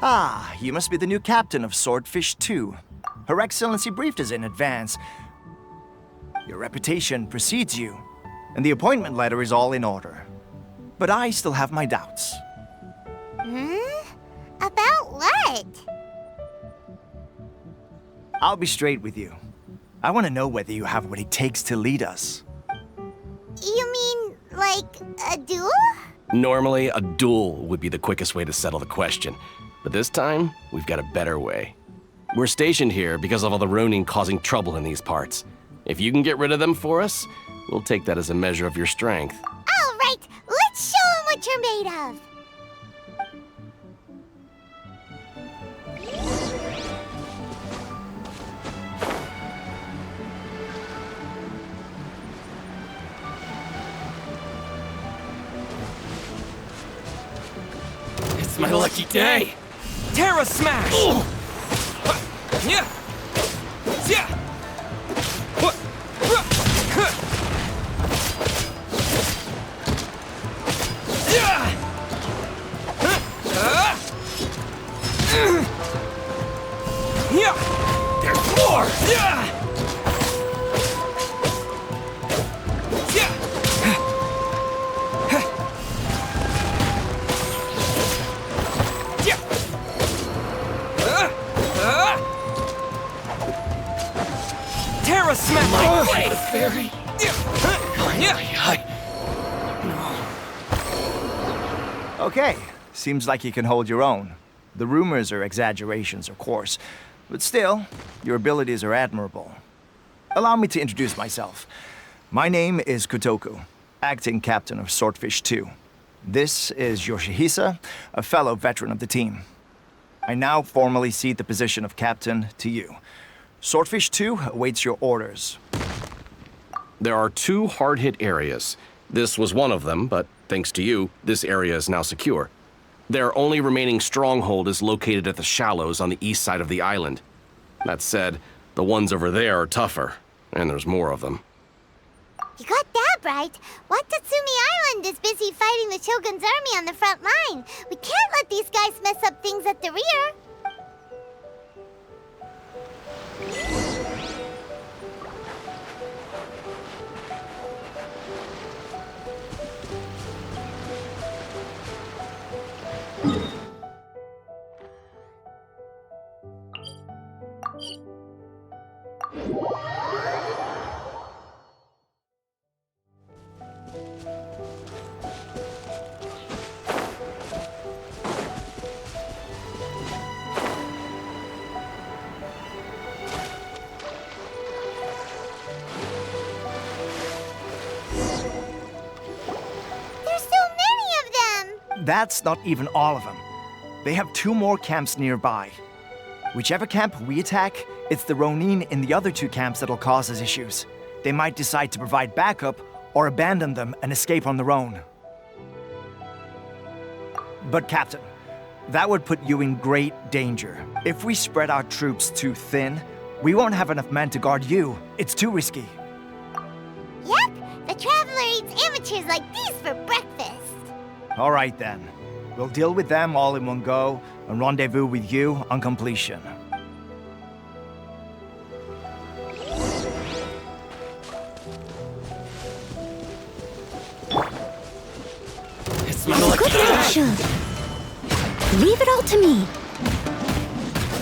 Ah, you must be the new captain of Swordfish 2. Her Excellency briefed us in advance. Your reputation precedes you, and the appointment letter is all in order. But I still have my doubts. About what? I'll be straight with you. I want to know whether you have what it takes to lead us. You mean, like, a duel? Normally, a duel would be the quickest way to settle the question. But this time, we've got a better way. We're stationed here because of all the Ronin causing trouble in these parts. If you can get rid of them for us, we'll take that as a measure of your strength. All right, let's show 'em what you're made of. It's my lucky day! Terra Smash! Yeah! Yeah! Okay, seems like you can hold your own. The rumors are exaggerations, of course, but still, your abilities are admirable. Allow me to introduce myself. My name is Kotoku, acting captain of Swordfish 2. This is Yoshihisa, a fellow veteran of the team. I now formally cede the position of captain to you. Swordfish 2 awaits your orders. There are 2 hard-hit areas. This was one of them, but thanks to you, this area is now secure. Their only remaining stronghold is located at the shallows on the east side of the island. That said, the ones over there are tougher, and there's more of them. You got that right. Watatsumi Island is busy fighting the Shogun's army on the front line. We can't let these guys mess up things at the rear. That's not even all of them. They have 2 more camps nearby. Whichever camp we attack, it's the Ronin in the other 2 camps that'll cause us issues. They might decide to provide backup or abandon them and escape on their own. But Captain, that would put you in great danger. If we spread our troops too thin, we won't have enough men to guard you. It's too risky. Yep, the Traveler eats amateurs like these for breakfast. All right then. We'll deal with them all in one go and rendezvous with you on completion. It's my lucky Good day. action. Leave it all to me.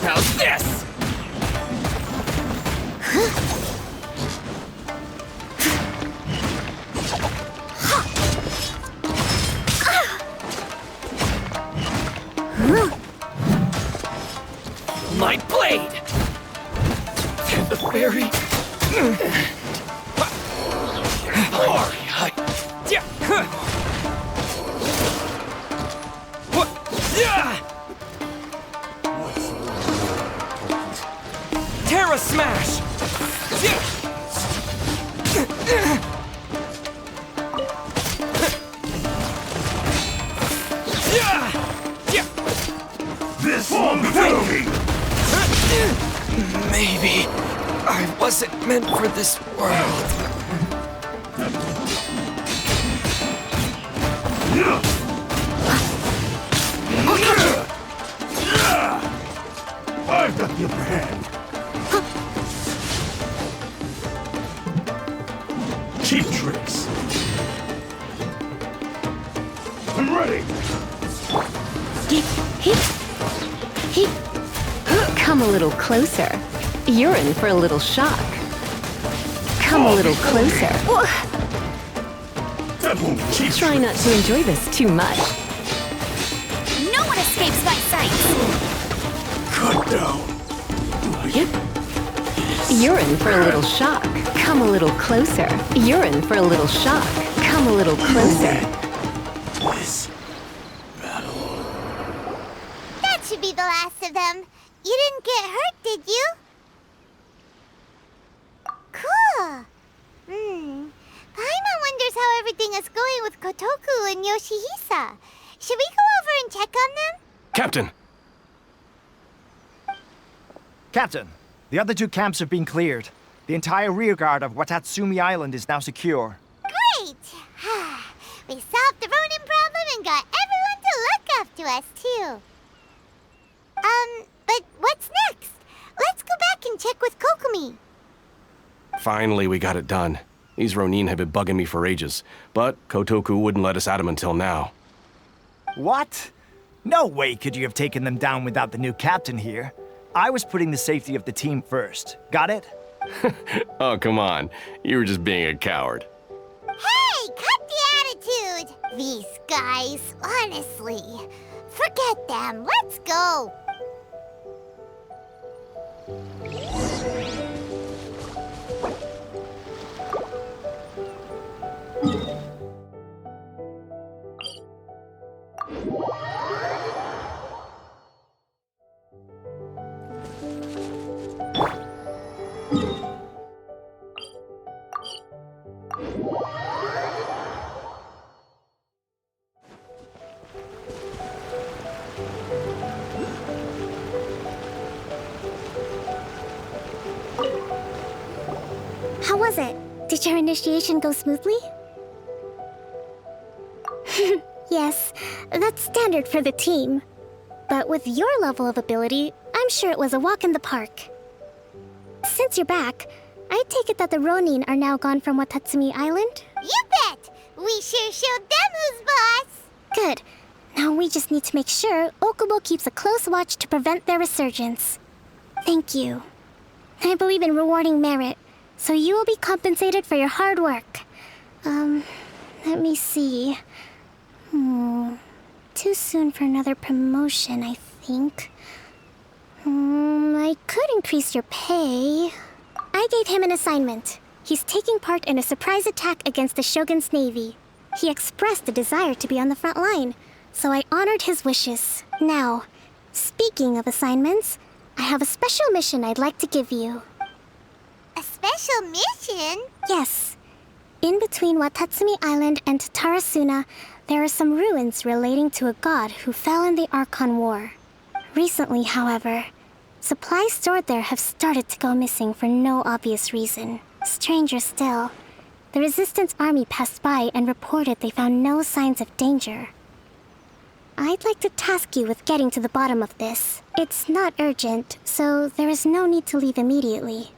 How's this? My blade! To the very... Terra Smash! This won't do me! Maybe I wasn't meant for this world. I've got the upper hand. Cheap tricks. I'm ready. Come a little closer. You're in for a little shock. Come a little closer. That won't be cheap Try not to enjoy this too much. No one escapes my sight. Cut down. You're in for a little shock. Come a little closer. You're in for a little shock. Come a little closer. This battle. That should be the last of them. You didn't get hurt, did you? Cool. Paimon wonders how everything is going with Kotoku and Yoshihisa. Should we go over and check on them? Captain! Captain, the other 2 camps have been cleared. The entire rearguard of Watatsumi Island is now secure. Great! We solved the Ronin problem and got everyone to look after us, too. But what's next? Let's go back and check with Kokumi. Finally, we got it done. These Ronin have been bugging me for ages, but Kotoku wouldn't let us at them until now. What? No way could you have taken them down without the new captain here. I was putting the safety of the team first. Got it? Oh, come on. You were just being a coward. Hey! These guys, honestly. Forget them. Let's go. How was it? Did your initiation go smoothly? Yes, that's standard for the team. But with your level of ability, I'm sure it was a walk in the park. Since you're back, I take it that the Ronin are now gone from Watatsumi Island? You bet! We sure showed them who's boss! Good. Now we just need to make sure Okubo keeps a close watch to prevent their resurgence. Thank you. I believe in rewarding merit, so you will be compensated for your hard work. Let me see. Too soon for another promotion, I think. I could increase your pay. I gave him an assignment. He's taking part in a surprise attack against the Shogun's navy. He expressed a desire to be on the front line, so I honored his wishes. Now, speaking of assignments, I have a special mission I'd like to give you. A special mission? Yes. In between Watatsumi Island and Tarasuna, there are some ruins relating to a god who fell in the Archon War. Recently, however, supplies stored there have started to go missing for no obvious reason. Stranger still, the Resistance army passed by and reported they found no signs of danger. I'd like to task you with getting to the bottom of this. It's not urgent, so there is no need to leave immediately.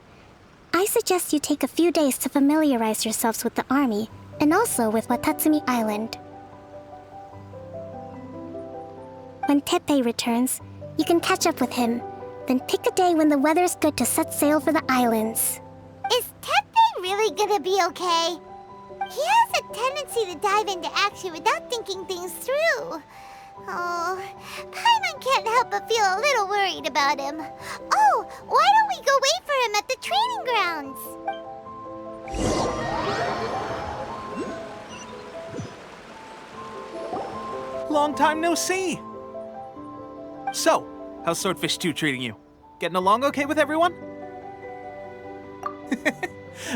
I suggest you take a few days to familiarize yourselves with the army, and also with Watatsumi Island. When Teppei returns, you can catch up with him, then pick a day when the weather's good to set sail for the islands. Is Teppei really gonna be okay? He has a tendency to dive into action without thinking things through. Oh, Paimon can't help but feel a little worried about him. Oh, why don't we go wait for him at the training grounds? Long time no see! So, how's Swordfish 2 treating you? Getting along okay with everyone?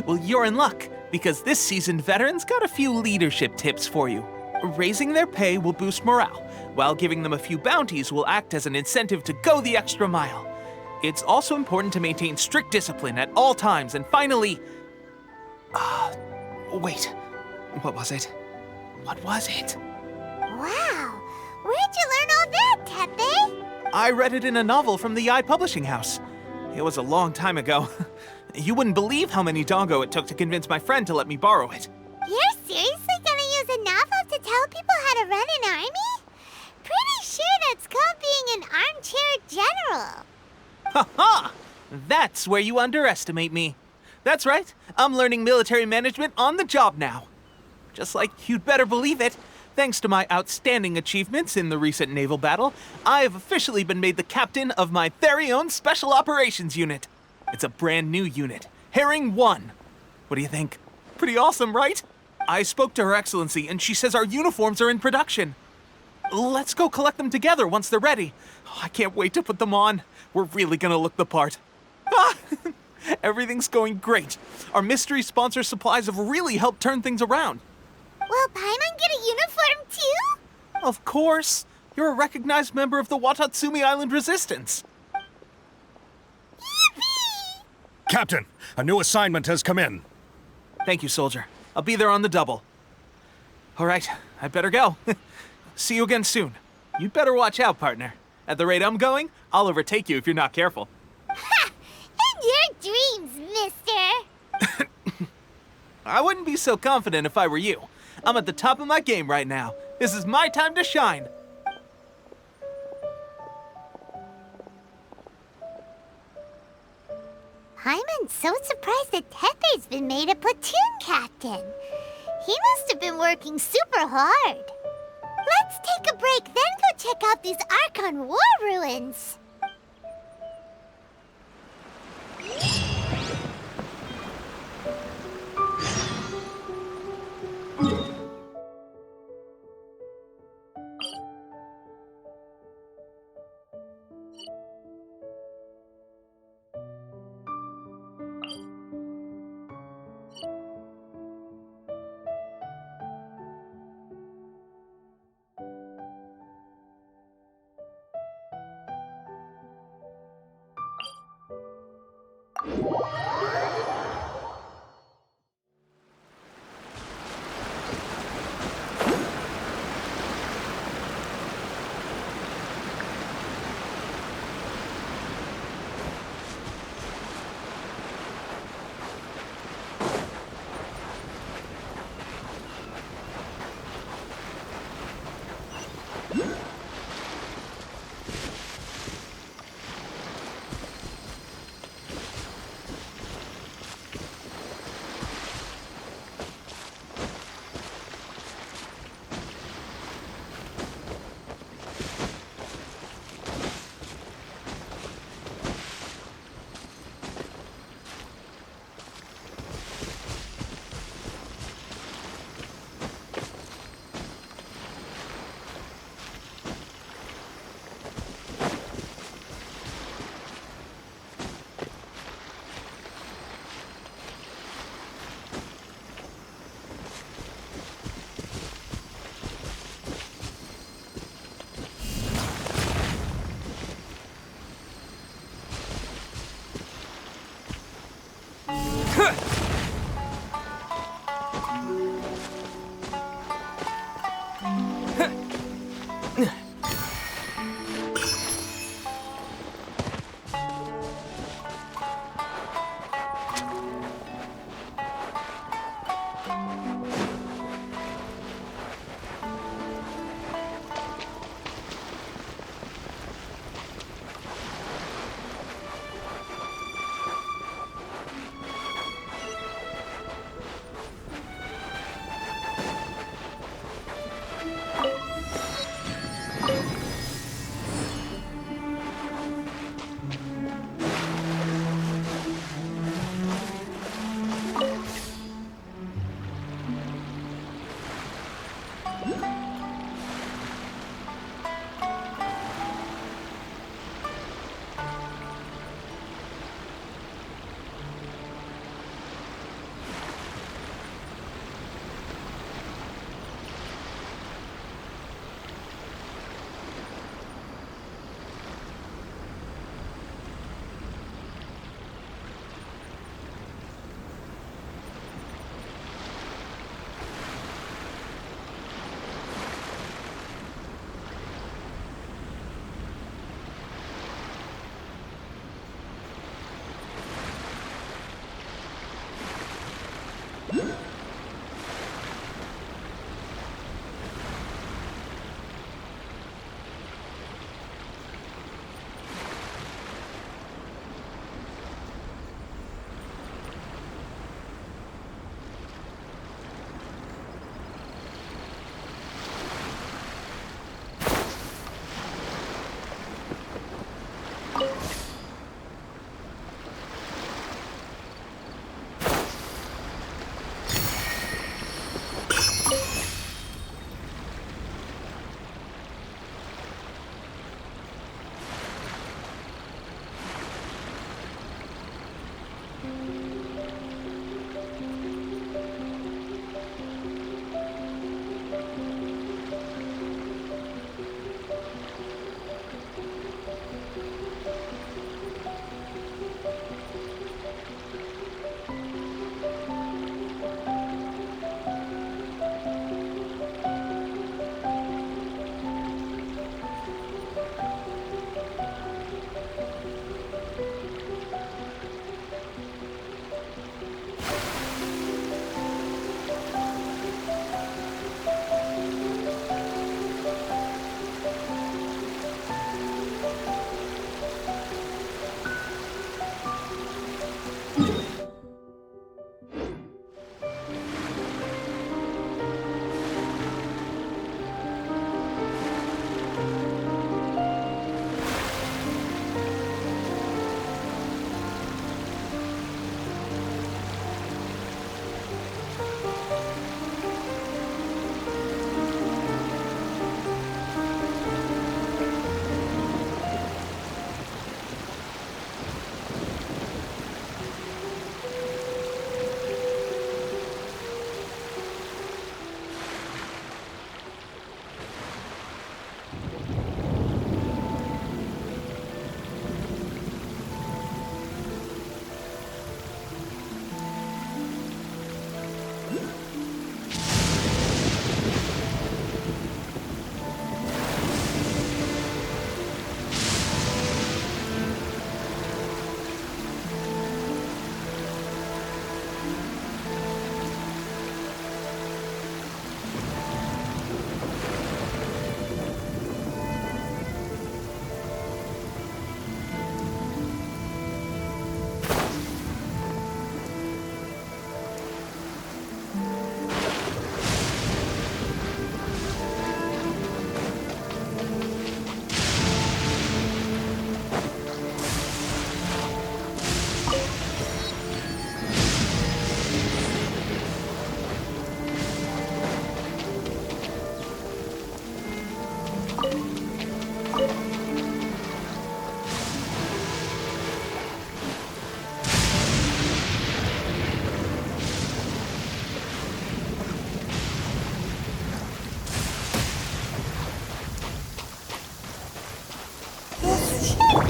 Well, you're in luck, because this seasoned veteran's got a few leadership tips for you. Raising their pay will boost morale, while giving them a few bounties will act as an incentive to go the extra mile. It's also important to maintain strict discipline at all times, and finally... wait. What was it? What was it? Wow, where'd you learn all that, Teppei? I read it in a novel from the Yai Publishing House. It was a long time ago. You wouldn't believe how many dongo it took to convince my friend to let me borrow it. You're seriously gonna use a novel to tell people how to run an army? Pretty sure that's called being an armchair general. Ha ha! That's where you underestimate me. That's right, I'm learning military management on the job now. Just like you'd better believe it, thanks to my outstanding achievements in the recent naval battle, I have officially been made the captain of my very own Special Operations Unit. It's a brand new unit, Herring 1. What do you think? Pretty awesome, right? I spoke to Her Excellency and she says our uniforms are in production. Let's go collect them together once they're ready. Oh, I can't wait to put them on. We're really gonna look the part. Ah! Everything's going great. Our mystery sponsor supplies have really helped turn things around. Will Paimon get a uniform too? Of course. You're a recognized member of the Watatsumi Island Resistance. Yippee! Captain, a new assignment has come in. Thank you, soldier. I'll be there on the double. All right, I better go. See you again soon. You'd better watch out, partner. At the rate I'm going, I'll overtake you if you're not careful. Ha! In your dreams, mister! I wouldn't be so confident if I were you. I'm at the top of my game right now. This is my time to shine. Paimon's so surprised that Teppei's been made a platoon captain. He must have been working super hard. Let's take a break, then go check out these Archon War ruins.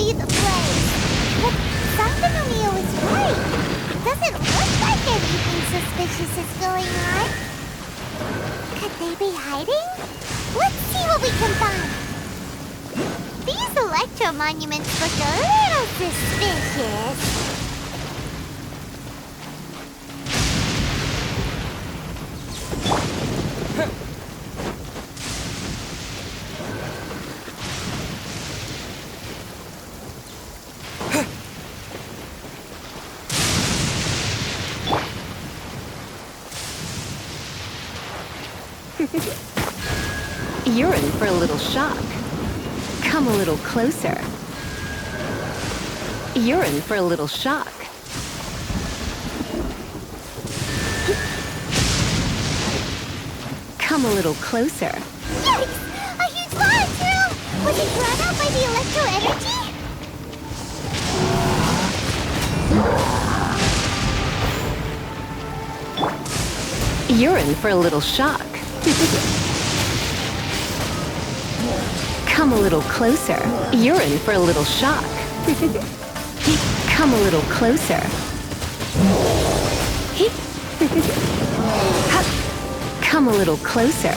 you the place. But Santamania was right. It doesn't look like anything suspicious is going on. Could they be hiding? Let's see what we can find. These electro monuments look a little suspicious. You're in for a little shock. Come a little closer. You're in for a little shock. Come a little closer. Yikes! A huge follow-through! Was it brought out by the electro energy? You're in for a little shock. Come a little closer. You're in for a little shock. Come a little closer. Come a little closer.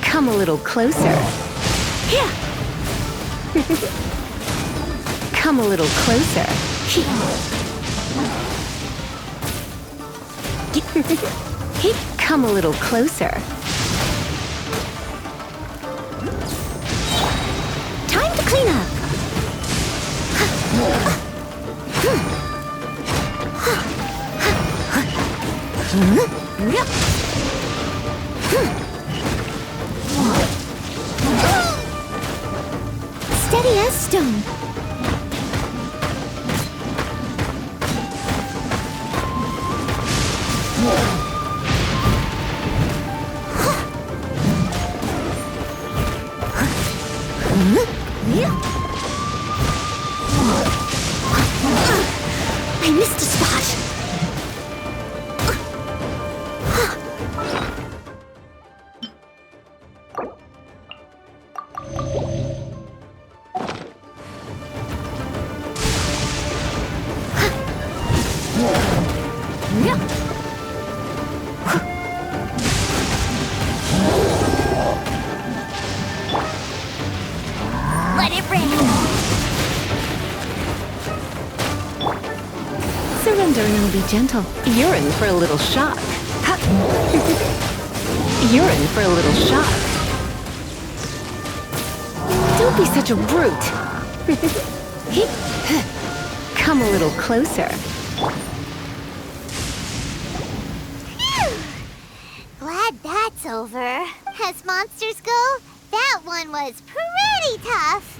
Come a little closer. Come a little closer. Come a little closer. Time to clean up. Steady as stone. I missed a spot. Let it rain! Surrender and be gentle. You're in for a little shock. You're in for a little shock. Don't be such a brute. Come a little closer. Phew! Glad that's over. As monsters go, that one was pretty tough.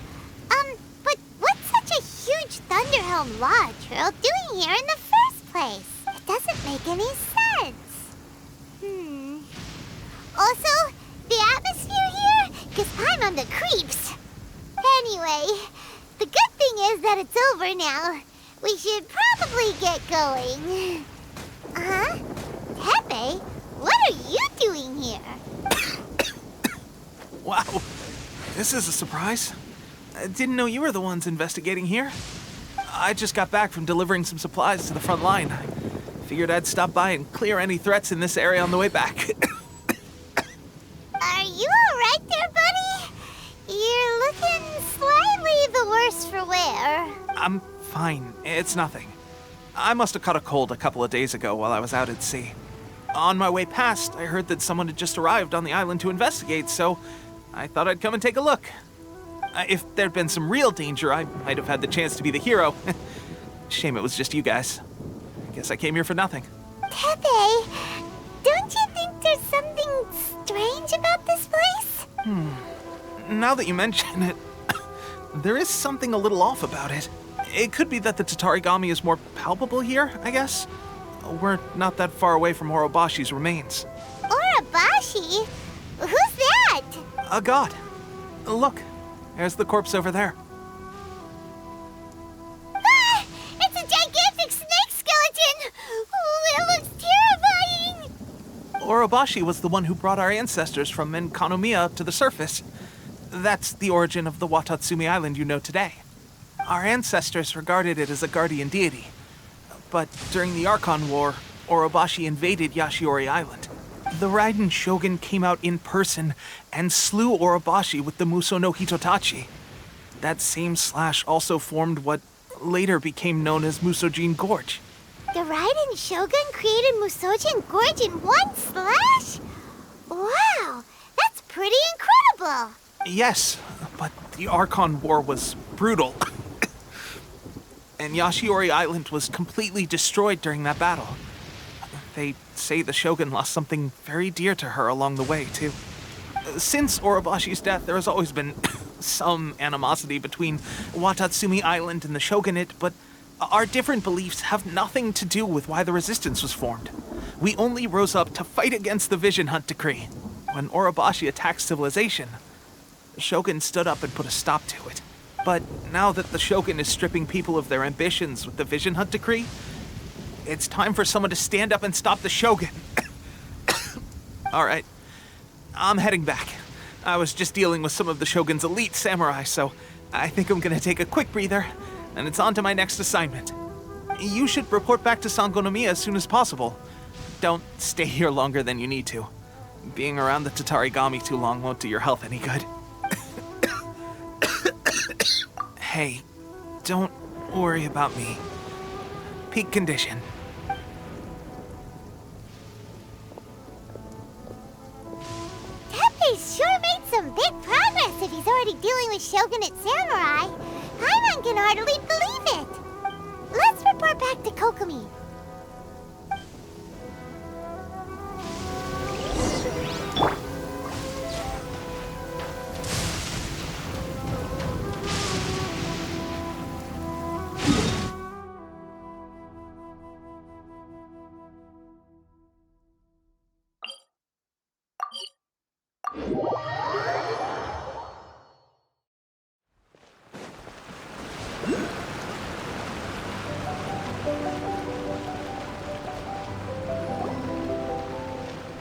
But what's such a huge Thunderhelm Lodge Trail doing here in the first place? It doesn't make any sense. Also, the atmosphere here gives Paimon the creeps. Anyway, the good thing is that it's over now. We should probably get going. Huh? Tepe, what are you doing here? Wow, this is a surprise. I didn't know you were the ones investigating here. I just got back from delivering some supplies to the front line. I figured I'd stop by and clear any threats in this area on the way back. Are you alright there, buddy? You're looking slightly the worse for wear. I'm fine. It's nothing. I must have caught a cold a couple of days ago while I was out at sea. On my way past, I heard that someone had just arrived on the island to investigate, so I thought I'd come and take a look. If there'd been some real danger, I might have had the chance to be the hero. Shame it was just you guys. I guess I came here for nothing. Tepe, don't you think there's something strange about this place? Now that you mention it, there is something a little off about it. It could be that the Tatarigami is more palpable here, I guess. We're not that far away from Horobashi's remains. Orobashi? Who's that? A god. Look, there's the corpse over there. Ah! It's a gigantic snake skeleton! Oh, it looks terrifying! Orobashi was the one who brought our ancestors from Enkanomiya up to the surface. That's the origin of the Watatsumi Island you know today. Our ancestors regarded it as a guardian deity. But during the Archon War, Orobashi invaded Yashiori Island. The Raiden Shogun came out in person and slew Orobashi with the Muso no Hitotachi. That same slash also formed what later became known as Musojin Gorge. The Raiden Shogun created Musojin Gorge in one slash? Wow, that's pretty incredible! Yes, but the Archon War was brutal. And Yashiori Island was completely destroyed during that battle. They say the Shogun lost something very dear to her along the way, too. Since Orobashi's death, there has always been some animosity between Watatsumi Island and the Shogunate, but our different beliefs have nothing to do with why the resistance was formed. We only rose up to fight against the Vision Hunt Decree. When Orobashi attacked civilization, the Shogun stood up and put a stop to it. But now that the Shogun is stripping people of their ambitions with the Vision Hunt Decree, it's time for someone to stand up and stop the Shogun. All right, I'm heading back. I was just dealing with some of the Shogun's elite samurai, so I think I'm gonna take a quick breather, and it's on to my next assignment. You should report back to Sangonomiya as soon as possible. Don't stay here longer than you need to. Being around the Tatarigami too long won't do your health any good. Hey, don't worry about me. Peak condition. Teppei's sure made some big progress if he's already dealing with Shogunate samurai. Paimon can hardly believe it. Let's report back to Kokomi.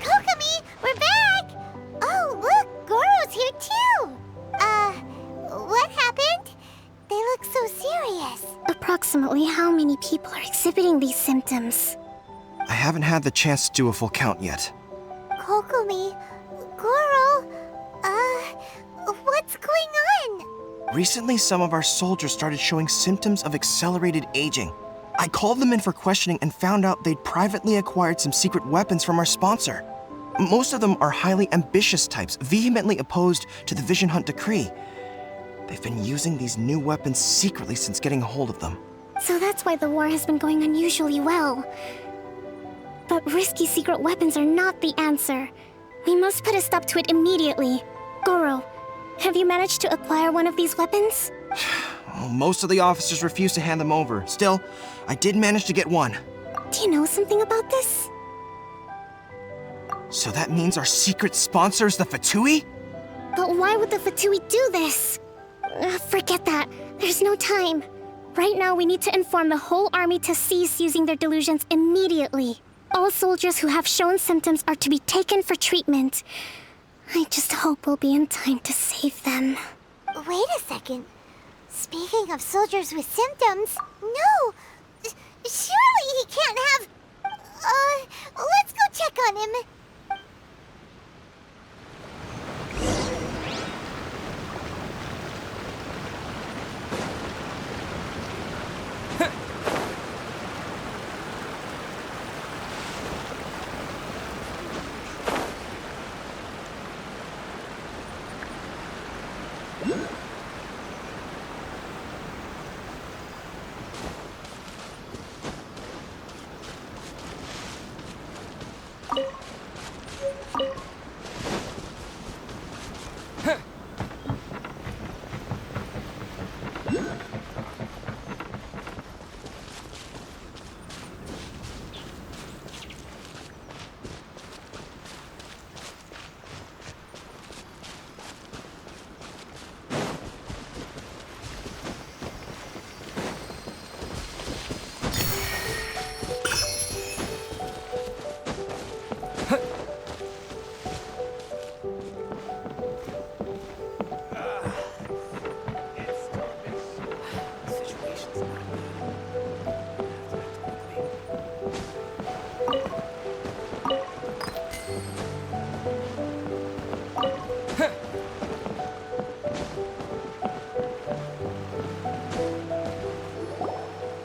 Kokomi, we're back! Oh, look, Goro's here too! What happened? They look so serious. Approximately how many people are exhibiting these symptoms? I haven't had the chance to do a full count yet. Kokomi, Goro, what's going on? Recently, some of our soldiers started showing symptoms of accelerated aging. I called them in for questioning and found out they'd privately acquired some secret weapons from our sponsor. Most of them are highly ambitious types, vehemently opposed to the Vision Hunt Decree. They've been using these new weapons secretly since getting a hold of them. So that's why the war has been going unusually well. But risky secret weapons are not the answer. We must put a stop to it immediately. Goro, have you managed to acquire one of these weapons? Well, most of the officers refuse to hand them over. Still, I did manage to get one. Do you know something about this? So that means our secret sponsor is the Fatui? But why would the Fatui do this? Forget that. There's no time. Right now, we need to inform the whole army to cease using their delusions immediately. All soldiers who have shown symptoms are to be taken for treatment. I just hope we'll be in time to save them. Wait a second. Speaking of soldiers with symptoms, no! Surely he can't have... let's go check on him.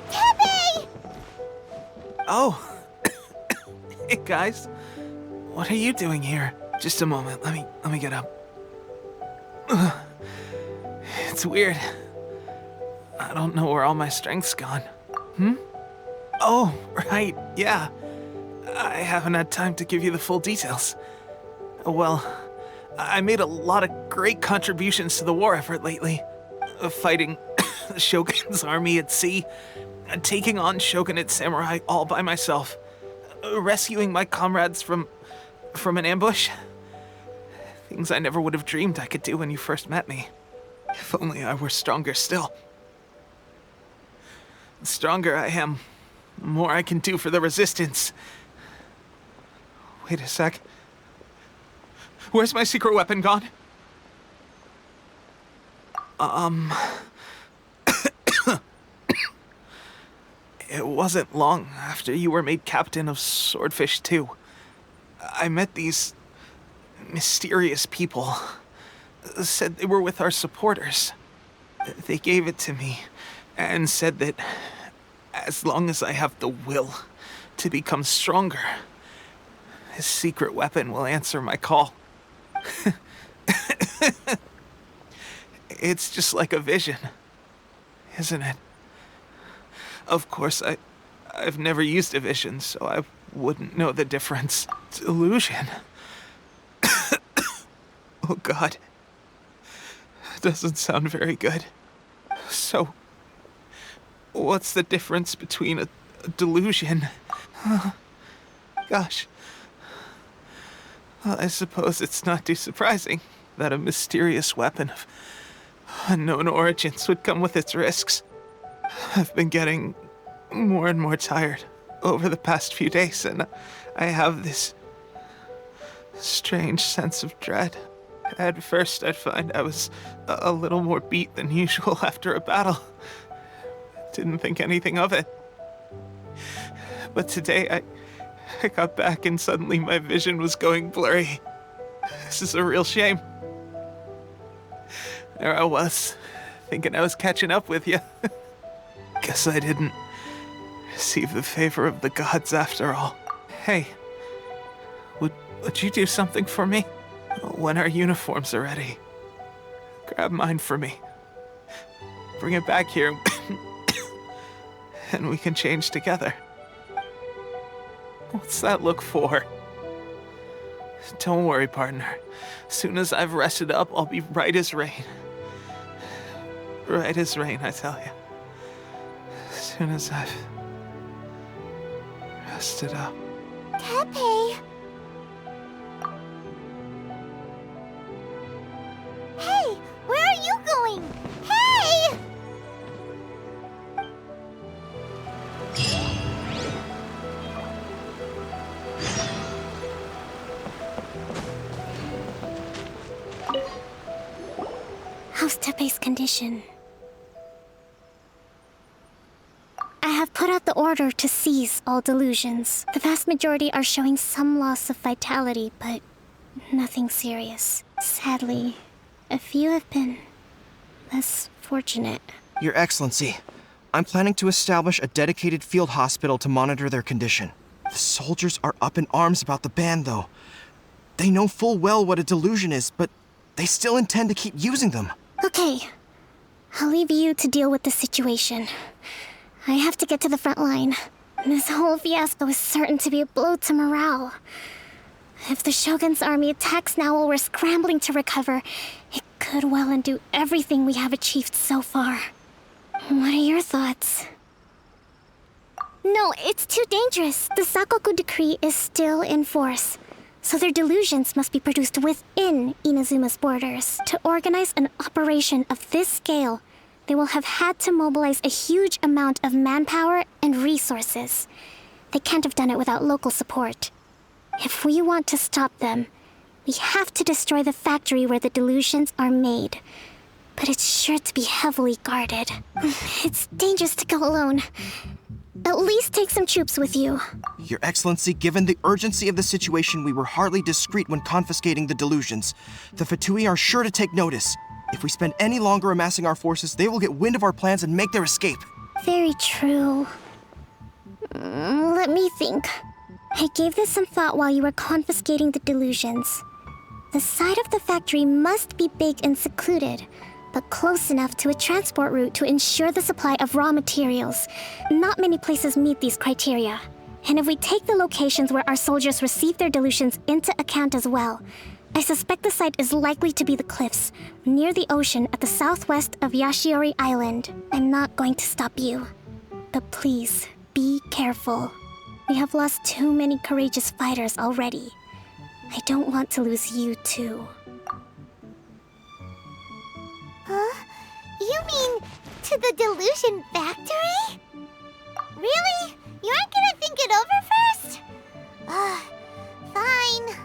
Teppei! Oh. Hey, guys. What are you doing here? Just a moment. Let me get up. Ugh. It's weird. I don't know where all my strength's gone. Oh, right. Yeah. I haven't had time to give you the full details. Well, I made a lot of great contributions to the war effort lately. Fighting the Shogun's army at sea, taking on Shogunate samurai all by myself, rescuing my comrades from an ambush. Things I never would have dreamed I could do when you first met me. If only I were stronger still. The stronger I am, the more I can do for the Resistance. Wait a sec. Where's my secret weapon gone? It wasn't long after you were made captain of Swordfish 2. I met these mysterious people. Said they were with our supporters. They gave it to me and said that as long as I have the will to become stronger, his secret weapon will answer my call. It's just like a vision, isn't it? Of course, I've never used a vision, so I wouldn't know the difference. Delusion. Oh God. Doesn't sound very good. So, what's the difference between a delusion? Gosh. Well, I suppose it's not too surprising that a mysterious weapon of unknown origins would come with its risks. I've been getting more and more tired over the past few days, and I have this strange sense of dread. At first, I'd find I was a little more beat than usual after a battle. Didn't think anything of it. But today, I got back and suddenly my vision was going blurry. This is a real shame. There I was, thinking I was catching up with you. Guess I didn't receive the favor of the gods after all. Hey, would you do something for me? When our uniforms are ready, grab mine for me. Bring it back here, and we can change together. What's that look for? Don't worry, partner. As soon as I've rested up, I'll be right as rain. Right as rain, I tell you. As soon as I've rested up. Teppei! Hey! Where are you going? Hey! How's Teppei's condition? I have put out the order to seize all delusions. The vast majority are showing some loss of vitality, but nothing serious. Sadly, a few have been less fortunate. Your Excellency, I'm planning to establish a dedicated field hospital to monitor their condition. The soldiers are up in arms about the ban, though. They know full well what a delusion is, but they still intend to keep using them. Okay, I'll leave you to deal with the situation. I have to get to the front line. This whole fiasco is certain to be a blow to morale. If the Shogun's army attacks now while we're scrambling to recover, it could well undo everything we have achieved so far. What are your thoughts? No, it's too dangerous. The Sakoku decree is still in force, so their delusions must be produced within Inazuma's borders. To organize an operation of this scale, they will have had to mobilize a huge amount of manpower and resources. They can't have done it without local support. If we want to stop them, we have to destroy the factory where the delusions are made. but it's sure to be heavily guarded. It's dangerous to go alone. At least take some troops with you. Your Excellency, given the urgency of the situation, we were hardly discreet when confiscating the delusions. The Fatui are sure to take notice. If we spend any longer amassing our forces, they will get wind of our plans and make their escape. Very true. Let me think. I gave this some thought while you were confiscating the delusions. The side of the factory must be big and secluded, but close enough to a transport route to ensure the supply of raw materials. Not many places meet these criteria. And if we take the locations where our soldiers receive their delusions into account as well, I suspect the site is likely to be the cliffs, near the ocean at the southwest of Yashiori Island. I'm not going to stop you. But please, be careful. We have lost too many courageous fighters already. I don't want to lose you too. Huh? You mean to the delusion factory? Really? You aren't gonna think it over first? Fine.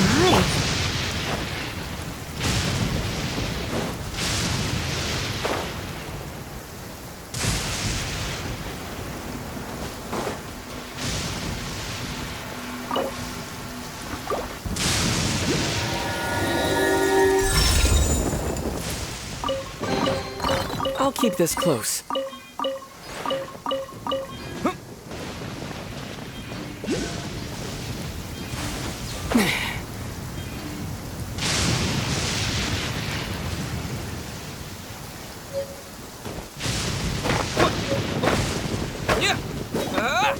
My. I'll keep this close. Yeah.